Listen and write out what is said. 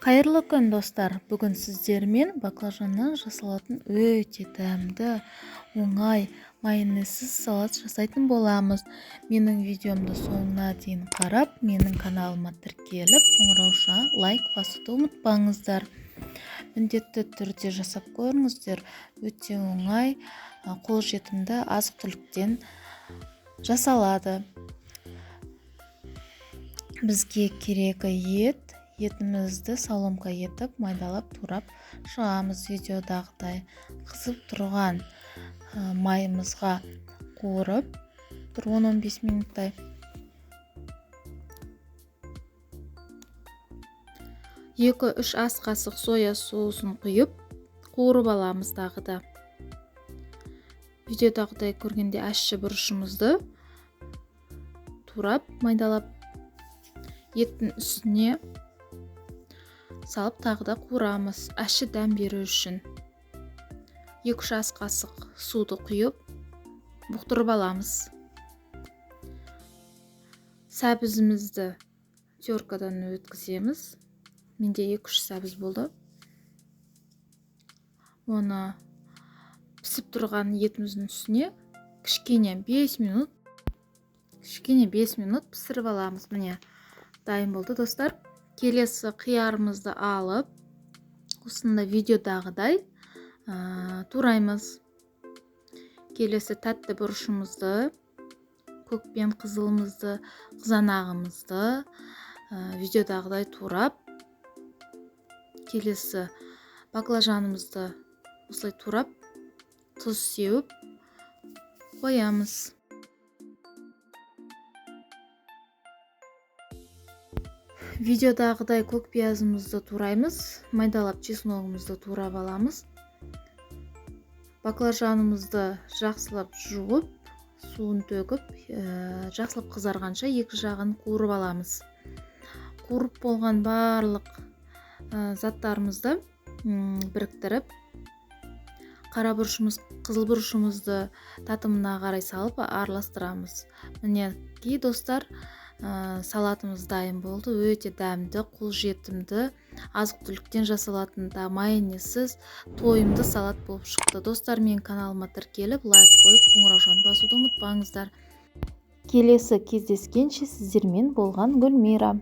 Қайырлы күн достар. Бүгін сіздермен баклажаннан жасалатын өте дәмді, оңай, майонезсіз салат жасайтын боламыз. Менің видеомды соңына дейін қарап, менің каналыма тіркеліп, қоңырауша лайк басуды ұмытпаңыздар. Міндетті түрде жасап көріңіздер. Өте оңай, қолжетімді азық-түліктен жасалады. Бізге керегі етімізді соломка етіп майдалап турап шығамыз. Видеодағыдай қызып тұрған майымызға қуырып 10-15 минуттай. 2-3 ас қасық соя соусын құйып қуырып аламыз тағыда. Видеодағыдай көргенде ащы бұрышымызды турап майдалап еттің үстіне салып тағыда қуырамыз. Ащы дәм беру үшін 2-3 ас қасық суды құйып бұқтырып аламыз. Сәбізімізді теркадан өткіземіз. Менде 2-3 сәбіз болды. Оны пісіп тұрған етіміздің үстіне кішкене 5 минут пісіріп аламыз. Міне дайын болды достар. Келесі қиярымызды алып, осында видеодағыдай тураймыз. Келесі тәтті бұрышымызды, көк пен қызылымызды, қызанағымызды видеодағыдай турап, келесі баклажанымызды осылай турап, тұз сеуіп қоямыз. Видеодағыдай көк пиязымызды тураймыз, майдалап чесногымызды турап аламыз. Баклажанымызды жақсылап жуып, суын төгіп, жақсылап қызарғанша екі жағын қуырып аламыз. Қуырып болған барлық заттарымызды біріктіріп, қара бұрышымыз, қызыл бұрышымызды татымына қарай салып араластырамыз. Мінекей достар, салатымыз дайын болды. Өте дәмді, қолжетімді, азық-түліктен жасалатын да майонезсіз тойымды салат болып шықты. Достар, мен каналыма тіркеліп, лайк қойып, қоңыраушаны басуды ұмытпаңыздар. Келесі кездескенше сіздермен болған Гүлмира.